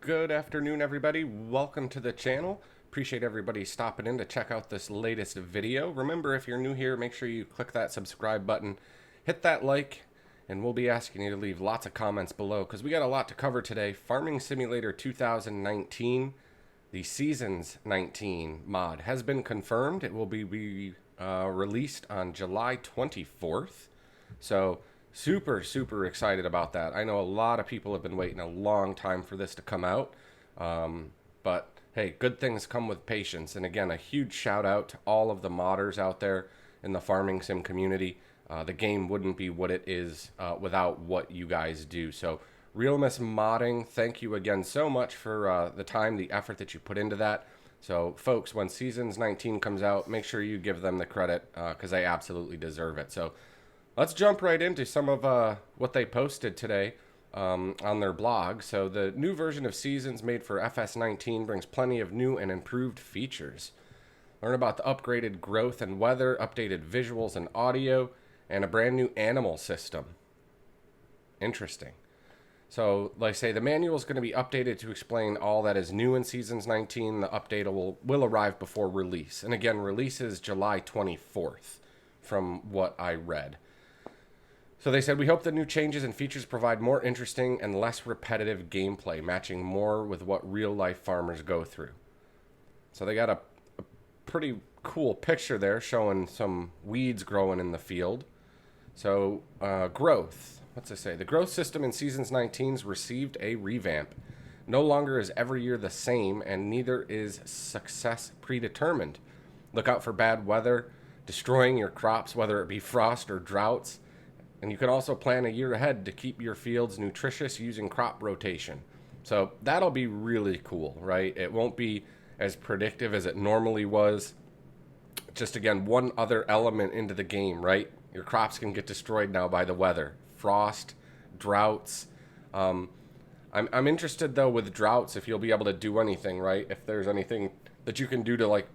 Good afternoon, everybody. Welcome to the channel. Appreciate everybody stopping in to check out this latest video. Remember, if you're new here, make sure you click that subscribe button, hit that like, and we'll be asking you to leave lots of comments below because we got a lot to cover today. Farming Simulator 2019, the Seasons 19 mod has been confirmed. It will be released on July 24th. So super excited about that. I know a lot of people have been waiting a long time for this to come out. But hey, good things come with patience. And again, a huge shout out to all of the modders out there in the farming sim community. The game wouldn't be what it is without what you guys do. So Realmus Modding, thank you again so much for the time, the effort that you put into that. So folks, when Seasons 19 comes out, make sure you give them the credit because they absolutely deserve it. So let's jump right into some of what they posted today on their blog. So the new version of Seasons made for FS19 brings plenty of new and improved features. Learn about the upgraded growth and weather, updated visuals and audio, and a brand new animal system. Interesting. So, like I say, the manual is going to be updated to explain all that is new in Seasons 19. The update will arrive before release. And again, release is July 24th from what I read. So they said, we hope the new changes and features provide more interesting and less repetitive gameplay, matching more with what real-life farmers go through. So they got a pretty cool picture there showing some weeds growing in the field. So growth, what's it say? The growth system in Seasons 19's received a revamp. No longer is every year the same, and neither is success predetermined. Look out for bad weather, destroying your crops, whether it be frost or droughts. And you can also plan a year ahead to keep your fields nutritious using crop rotation. So that'll be really cool, right? It won't be as predictive as it normally was. Just again, one other element into the game, right? Your crops can get destroyed now by the weather. Frost, droughts. I'm interested though with droughts if you'll be able to do anything, right? If there's anything that you can do to like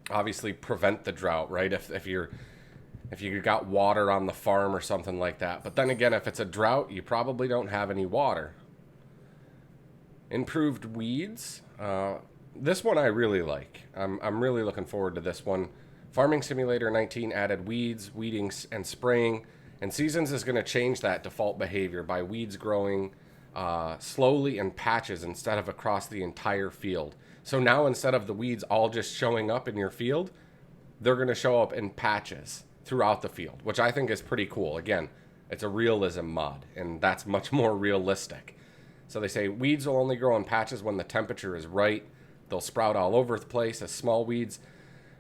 obviously prevent the drought, right? If you got water on the farm or something like that. But then again, if it's a drought, you probably don't have any water. Improved weeds. This one I really like. I'm really looking forward to this one. Farming Simulator 19 added weeds, weeding, and spraying. And Seasons is going to change that default behavior by weeds growing slowly in patches instead of across the entire field. So now instead of the weeds all just showing up in your field, they're going to show up in patches throughout the field, which I think is pretty cool. Again, it's a realism mod, and that's much more realistic. So they say weeds will only grow in patches when the temperature is right. They'll sprout all over the place as small weeds.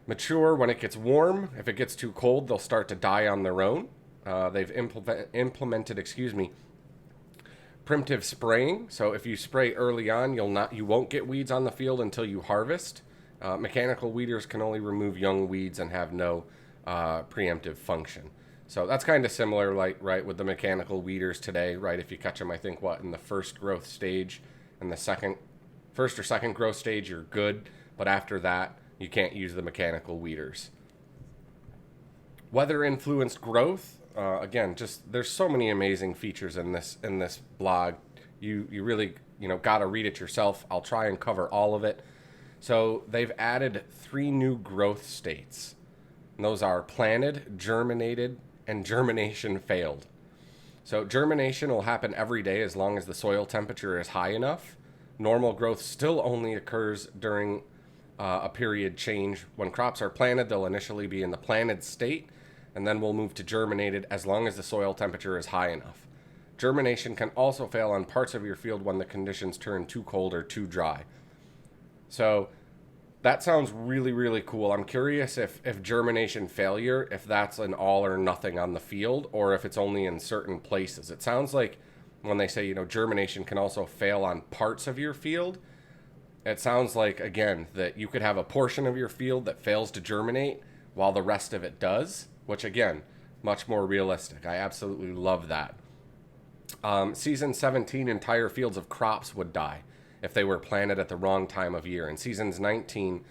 Mature when it gets warm. If it gets too cold, they'll start to die on their own. They've implemented, primitive spraying. So if you spray early on, you won't get weeds on the field until you harvest. Mechanical weeders can only remove young weeds and have no preemptive function. So that's kind of similar, like right with the mechanical weeders today, right? If you catch them, I think in the first growth stage and the first or second growth stage, you're good, but after that, you can't use the mechanical weeders. Weather influenced growth. Again, just there's so many amazing features in this blog. You really got to read it yourself. I'll try and cover all of it. So they've added 3 new growth states. And those are planted, germinated, and germination failed. So germination will happen every day as long as the soil temperature is high enough. Normal growth still only occurs during a period change. When crops are planted, they'll initially be in the planted state, and then we'll move to germinated as long as the soil temperature is high enough. Germination can also fail on parts of your field when the conditions turn too cold or too dry. So that sounds really cool. I'm curious if germination failure, if that's an all or nothing on the field, or if it's only in certain places. It sounds like when they say, germination can also fail on parts of your field, it sounds like, again, that you could have a portion of your field that fails to germinate while the rest of it does, which, again, much more realistic. I absolutely love that. Season 17, entire fields of crops would die if they were planted at the wrong time of year. In Seasons 19,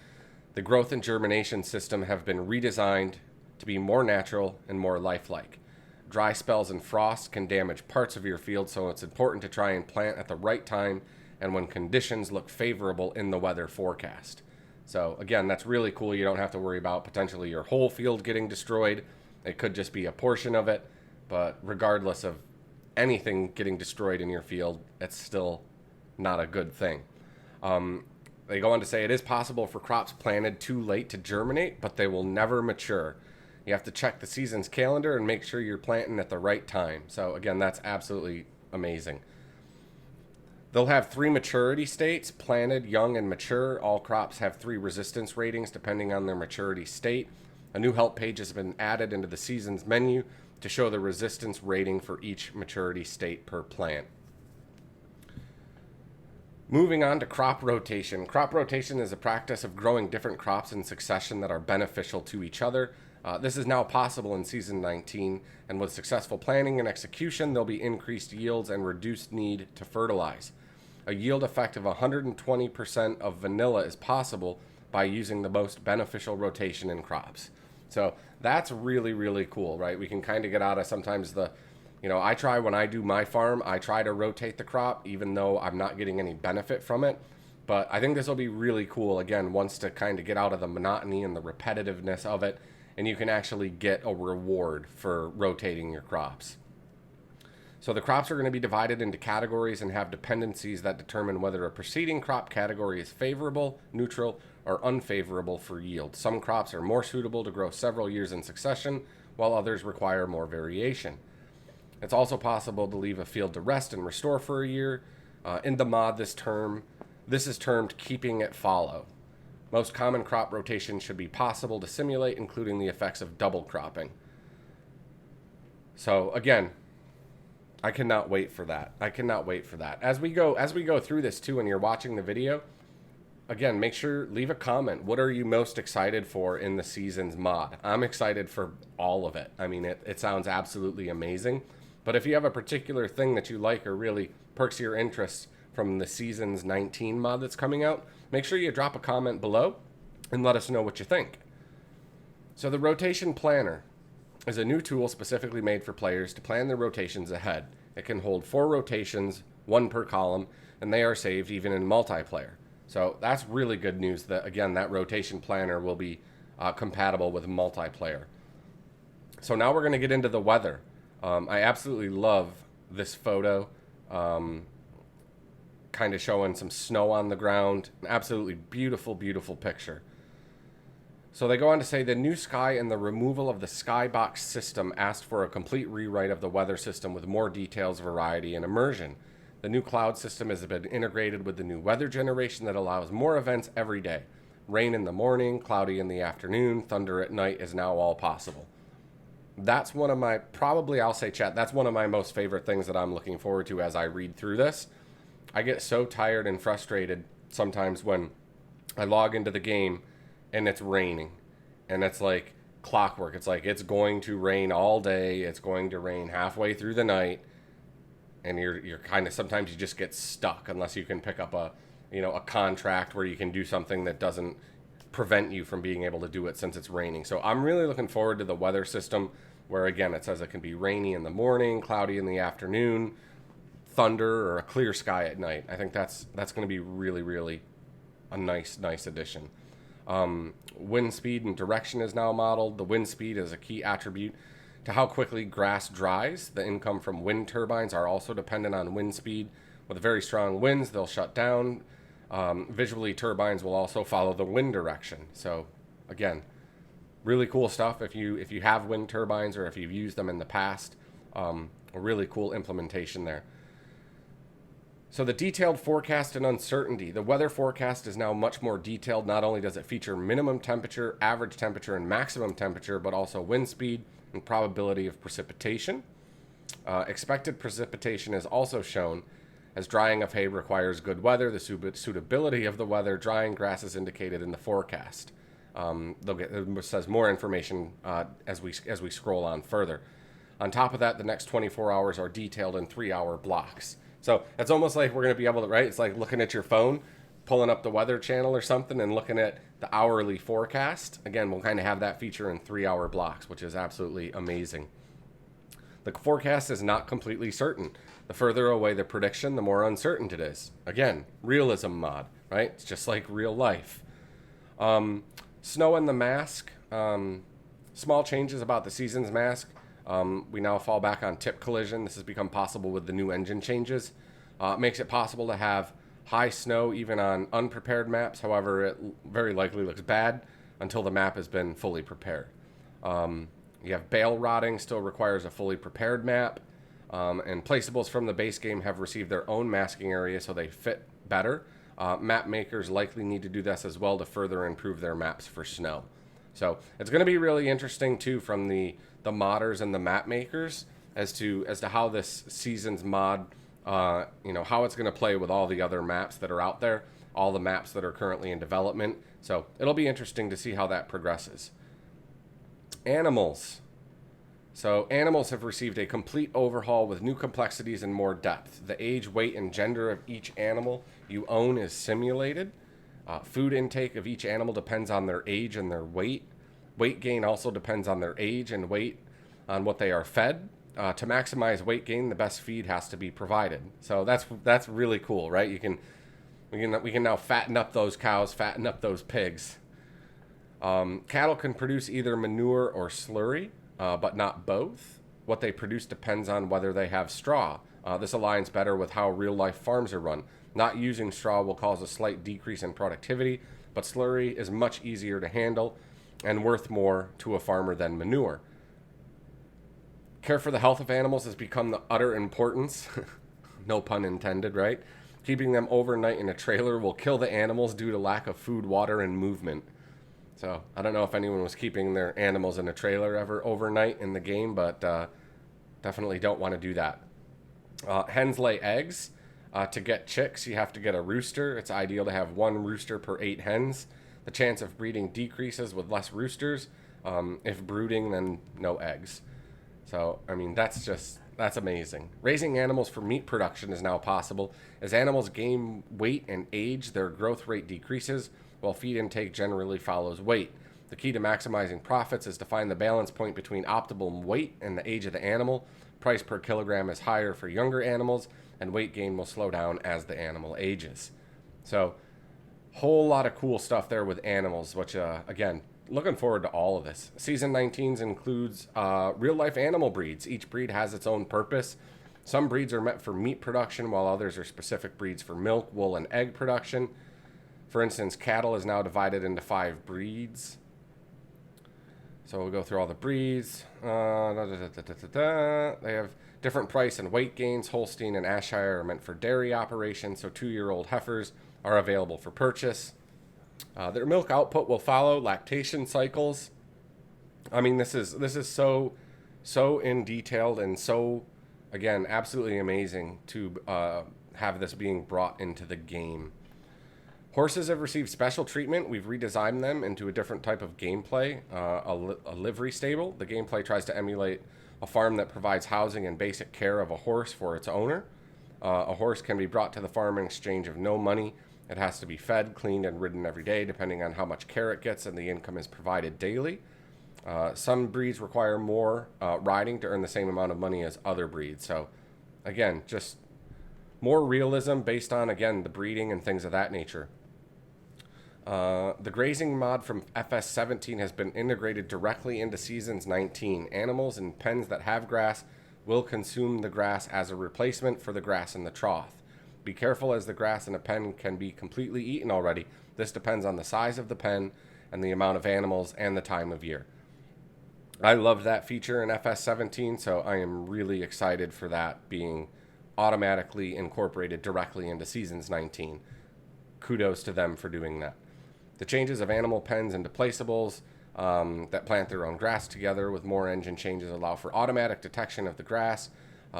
the growth and germination system have been redesigned to be more natural and more lifelike. Dry spells and frost can damage parts of your field, so it's important to try and plant at the right time and when conditions look favorable in the weather forecast. So again, that's really cool. You don't have to worry about potentially your whole field getting destroyed. It could just be a portion of it, but regardless of anything getting destroyed in your field, it's still not a good thing. They go on to say it is possible for crops planted too late to germinate, but they will never mature. You have to check the season's calendar and make sure you're planting at the right time. So again, that's absolutely amazing. They'll have 3 maturity states: planted, young, and mature. All crops have 3 resistance ratings depending on their maturity state. A new help page has been added into the season's menu to show the resistance rating for each maturity state per plant. Moving on to crop rotation. Crop rotation is a practice of growing different crops in succession that are beneficial to each other. This is now possible in season 19, and with successful planning and execution, there'll be increased yields and reduced need to fertilize. A yield effect of 120% of vanilla is possible by using the most beneficial rotation in crops. So that's really, really cool, right? We can kind of get out of sometimes I try when I do my farm, I try to rotate the crop even though I'm not getting any benefit from it. But I think this will be really cool, again, once to kind of get out of the monotony and the repetitiveness of it, and you can actually get a reward for rotating your crops. So the crops are going to be divided into categories and have dependencies that determine whether a preceding crop category is favorable, neutral, or unfavorable for yield. Some crops are more suitable to grow several years in succession, while others require more variation. It's also possible to leave a field to rest and restore for a year. In the mod, this is termed keeping it fallow. Most common crop rotation should be possible to simulate, including the effects of double cropping. So again, I cannot wait for that. As we go through this too, and you're watching the video, again, make sure, leave a comment. What are you most excited for in the season's mod? I'm excited for all of it. I mean, it sounds absolutely amazing. But if you have a particular thing that you like or really perks your interest from the season's 19 mod that's coming out, make sure you drop a comment below and let us know what you think. So the Rotation Planner is a new tool specifically made for players to plan their rotations ahead. It can hold 4 rotations, 1 per column, and they are saved even in multiplayer. So that's really good news that, again, that Rotation Planner will be compatible with multiplayer. So now we're going to get into the weather. I absolutely love this photo, kind of showing some snow on the ground. An absolutely beautiful, beautiful picture. So they go on to say the new sky and the removal of the skybox system asked for a complete rewrite of the weather system with more details, variety, and immersion. The new cloud system has been integrated with the new weather generation that allows more events every day. Rain in the morning, cloudy in the afternoon, thunder at night is now all possible. That's one of my, I'll say, chat, that's one of my most favorite things that I'm looking forward to as I read through this. I get so tired and frustrated sometimes when I log into the game and it's raining. And it's like clockwork. It's like it's going to rain all day. It's going to rain halfway through the night. And you're kind of, sometimes you just get stuck unless you can pick up a contract where you can do something that doesn't prevent you from being able to do it since it's raining. So I'm really looking forward to the weather system where, again, it says it can be rainy in the morning, cloudy in the afternoon, thunder, or a clear sky at night. I think that's going to be really, really a nice addition. Wind speed and direction is now modeled. The wind speed is a key attribute to how quickly grass dries. The income from wind turbines are also dependent on wind speed. With very strong winds, they'll shut down. Visually, turbines will also follow the wind direction. So, again, really cool stuff. If you have wind turbines or if you've used them in the past, a really cool implementation there. So the detailed forecast and uncertainty. The weather forecast is now much more detailed. Not only does it feature minimum temperature, average temperature, and maximum temperature, but also wind speed and probability of precipitation. Expected precipitation is also shown, as drying of hay requires good weather. The suitability of the weather, drying grass is indicated in the forecast. It says more information as we scroll on further. On top of that, the next 24 hours are detailed in 3-hour blocks. So it's almost like we're going to be able to, right? It's like looking at your phone, pulling up the weather channel or something and looking at the hourly forecast. Again, we'll kind of have that feature in 3-hour blocks, which is absolutely amazing. The forecast is not completely certain. The further away the prediction, the more uncertain it is. Again, realism mod, right? It's just like real life. Snow and the mask. Small changes about the season's mask. We now fall back on tip collision. This has become possible with the new engine changes. It makes it possible to have high snow even on unprepared maps. However, it very likely looks bad until the map has been fully prepared. You have bale rotting, still requires a fully prepared map. And placeables from the base game have received their own masking area so they fit better. Map makers likely need to do this as well to further improve their maps for snow. So it's going to be really interesting too from the modders and the map makers as to how this season's mod, how it's going to play with all the other maps that are out there, all the maps that are currently in development. So it'll be interesting to see how that progresses. Animals. So animals have received a complete overhaul with new complexities and more depth. The age, weight, and gender of each animal you own is simulated. Food intake of each animal depends on their age and their weight. Weight gain also depends on their age and weight on what they are fed. To maximize weight gain, the best feed has to be provided. So that's really cool, right? We can now fatten up those cows, fatten up those pigs. Cattle can produce either manure or slurry, but not both. What they produce depends on whether they have straw. This aligns better with how real-life farms are run. Not using straw will cause a slight decrease in productivity, but slurry is much easier to handle and worth more to a farmer than manure. Care for the health of animals has become the utter importance. No pun intended, right? Keeping them overnight in a trailer will kill the animals due to lack of food, water, and movement. So I don't know if anyone was keeping their animals in a trailer ever overnight in the game, but definitely don't want to do that. Hens lay eggs. To get chicks, you have to get a rooster. It's ideal to have one rooster per 8 hens. The chance of breeding decreases with less roosters. If brooding, then no eggs. So, I mean, that's amazing. Raising animals for meat production is now possible. As animals gain weight and age, their growth rate decreases, while feed intake generally follows weight. The key to maximizing profits is to find the balance point between optimal weight and the age of the animal. Price per kilogram is higher for younger animals, and weight gain will slow down as the animal ages. So, whole lot of cool stuff there with animals, which, again, looking forward to all of this. Season 19 includes real-life animal breeds. Each breed has its own purpose. Some breeds are meant for meat production, while others are specific breeds for milk, wool, and egg production. For instance, cattle is now divided into 5 breeds. So we'll go through all the breeds. They have different price and weight gains. Holstein and Ayrshire are meant for dairy operations, so 2-year-old heifers are available for purchase. Their milk output will follow lactation cycles. I mean, this is so in detailed and so, again, absolutely amazing to have this being brought into the game. Horses have received special treatment. We've redesigned them into a different type of gameplay, a livery stable. The gameplay tries to emulate a farm that provides housing and basic care of a horse for its owner. A horse can be brought to the farm in exchange of no money. It has to be fed, cleaned, and ridden every day, depending on how much care it gets, and the income is provided daily. Some breeds require more riding to earn the same amount of money as other breeds. So, again, just more realism based on, again, the breeding and things of that nature. The grazing mod from FS17 has been integrated directly into Seasons 19. Animals in pens that have grass will consume the grass as a replacement for the grass in the trough. Be careful, as the grass in a pen can be completely eaten already. This depends on the size of the pen and the amount of animals and the time of year. I loved that feature in FS17, so I am really excited for that being automatically incorporated directly into Seasons 19. Kudos to them for doing that. The changes of animal pens into placeables that plant their own grass together with more engine changes allow for automatic detection of the grass.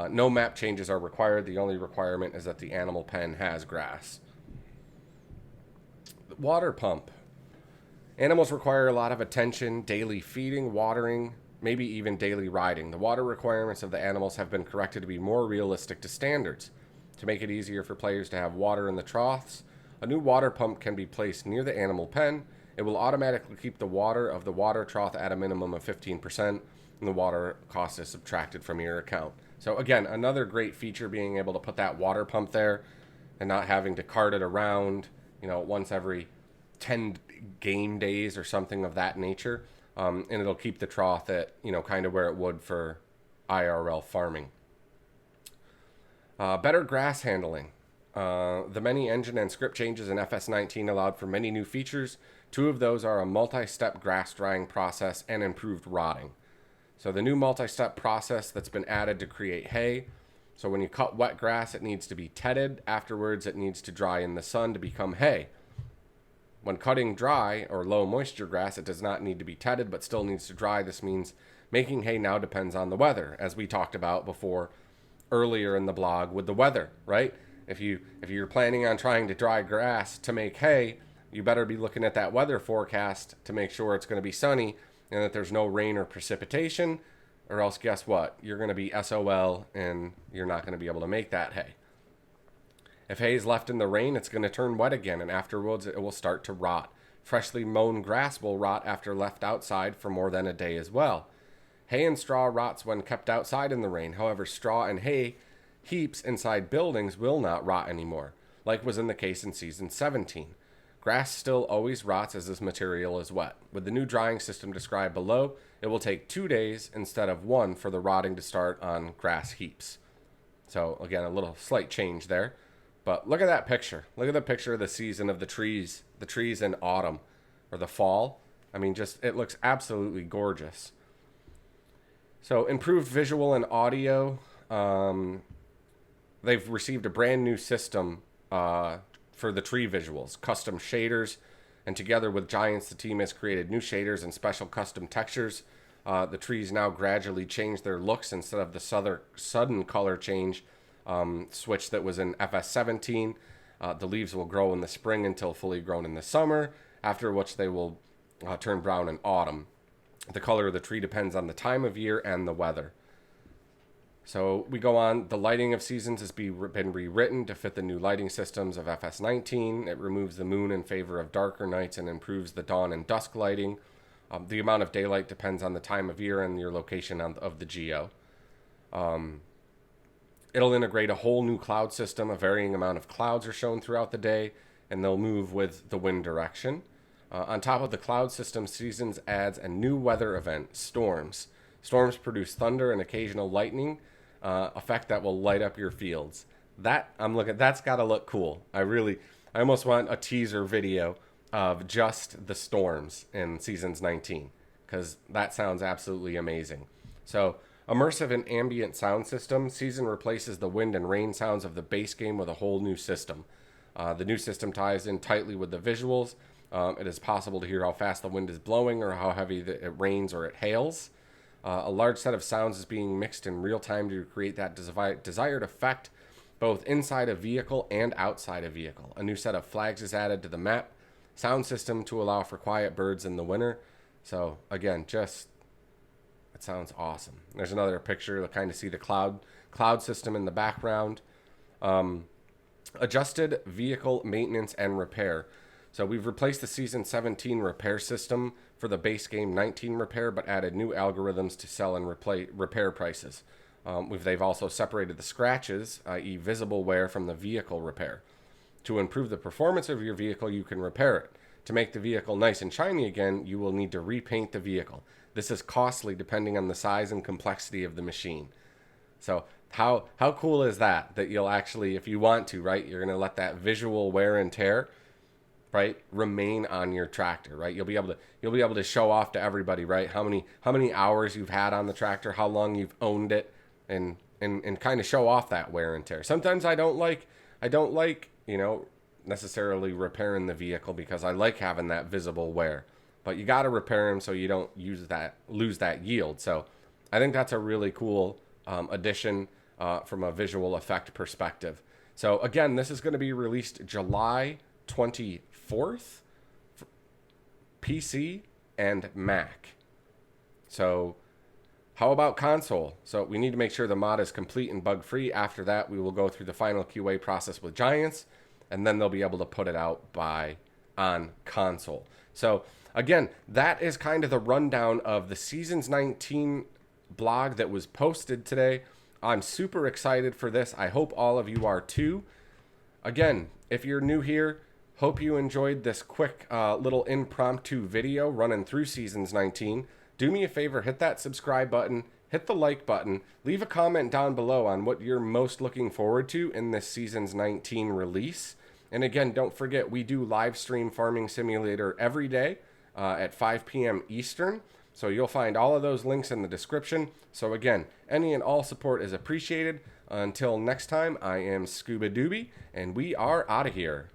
No map changes are required. The only requirement is that the animal pen has grass. The water pump. Animals require a lot of attention, daily feeding, watering, maybe even daily riding. The water requirements of the animals have been corrected to be more realistic to standards. To make it easier for players to have water in the troughs, a new water pump can be placed near the animal pen. It will automatically keep the water of the water trough at a minimum of 15%, and the water cost is subtracted from your account. So again, another great feature, being able to put that water pump there and not having to cart it around, once every 10 game days or something of that nature. And it'll keep the trough at, kind of where it would for IRL farming. Better grass handling. The many engine and script changes in FS19 allowed for many new features. 2 of those are a multi-step grass drying process and improved rotting. So the new multi-step process that's been added to create hay. So when you cut wet grass, it needs to be tedded. Afterwards, it needs to dry in the sun to become hay. When cutting dry or low moisture grass, it does not need to be tedded, but still needs to dry. This means making hay now depends on the weather, as we talked about before earlier in the blog with the weather, right? If you're planning on trying to dry grass to make hay, you better be looking at that weather forecast to make sure it's going to be sunny and that there's no rain or precipitation, or else guess what? You're going to be SOL and you're not going to be able to make that hay. If hay is left in the rain, it's going to turn wet again, and afterwards it will start to rot. Freshly mown grass will rot after left outside for more than a day as well. Hay and straw rots when kept outside in the rain. However, straw and hay heaps inside buildings will not rot anymore, like was in the case in season 17. Grass still always rots as this material is wet. With the new drying system described below, it will take 2 days instead of 1 for the rotting to start on grass heaps. So again, a little slight change there. But look at that picture. Look at the picture of the season of the trees in autumn or the fall. I mean, it looks absolutely gorgeous. So improved visual and audio. They've received a brand new system for the tree visuals, custom shaders, and together with Giants, the team has created new shaders and special custom textures. The trees now gradually change their looks instead of the sudden color change switch that was in FS17. The leaves will grow in the spring until fully grown in the summer, after which they will turn brown in autumn. The color of the tree depends on the time of year and the weather. So we go on. The lighting of seasons has been rewritten to fit the new lighting systems of FS19. It removes the moon in favor of darker nights and improves the dawn and dusk lighting. The amount of daylight depends on the time of year and your location of the geo. It'll integrate a whole new cloud system. A varying amount of clouds are shown throughout the day, and they'll move with the wind direction. On top of the cloud system, Seasons adds a new weather event, storms. Storms produce thunder and occasional lightning effect that will light up your fields. That's got to look cool. I almost want a teaser video of just the storms in Seasons 19, because that sounds absolutely amazing. So, immersive and ambient sound system. Season replaces the wind and rain sounds of the base game with a whole new system. The new system ties in tightly with the visuals. It is possible to hear how fast the wind is blowing or how heavy it rains or it hails. A large set of sounds is being mixed in real time to create that desired effect both inside a vehicle and outside a vehicle. A new set of flags is added to the map sound system to allow for quiet birds in the winter. So again, it sounds awesome. There's another picture to kind of see the cloud system in the background. Adjusted vehicle maintenance and repair. So we've replaced the Season 17 repair system for the base game 19 repair, but added new algorithms to sell and repair prices. They've also separated the scratches, i.e. visible wear, from the vehicle repair. To improve the performance of your vehicle, you can repair it. To make the vehicle nice and shiny again, you will need to repaint the vehicle. This is costly depending on the size and complexity of the machine. So how cool is that you'll actually, if you want to, right, you're going to let that visual wear and tear, right, remain on your tractor, right? You'll be able to show off to everybody, right, how many hours you've had on the tractor, how long you've owned it, and kind of show off that wear and tear. Sometimes I don't like necessarily repairing the vehicle because I like having that visible wear, but you got to repair them so you don't lose that yield. So I think that's a really cool addition from a visual effect perspective. So again, this is going to be released July 24th, PC and Mac. So how about console? So we need to make sure the mod is complete and bug free. After that, we will go through the final QA process with Giants, and then they'll be able to put it out on console. So again, that is kind of the rundown of the Seasons 19 blog that was posted today. I'm super excited for this. I hope all of you are too. Again, if you're new here, hope you enjoyed this quick little impromptu video running through Seasons 19. Do me a favor, hit that subscribe button, hit the like button, leave a comment down below on what you're most looking forward to in this Seasons 19 release. And again, don't forget, we do live stream Farming Simulator every day at 5 p.m. Eastern. So you'll find all of those links in the description. So again, any and all support is appreciated. Until next time, I am Scuba Doobie, and we are out of here.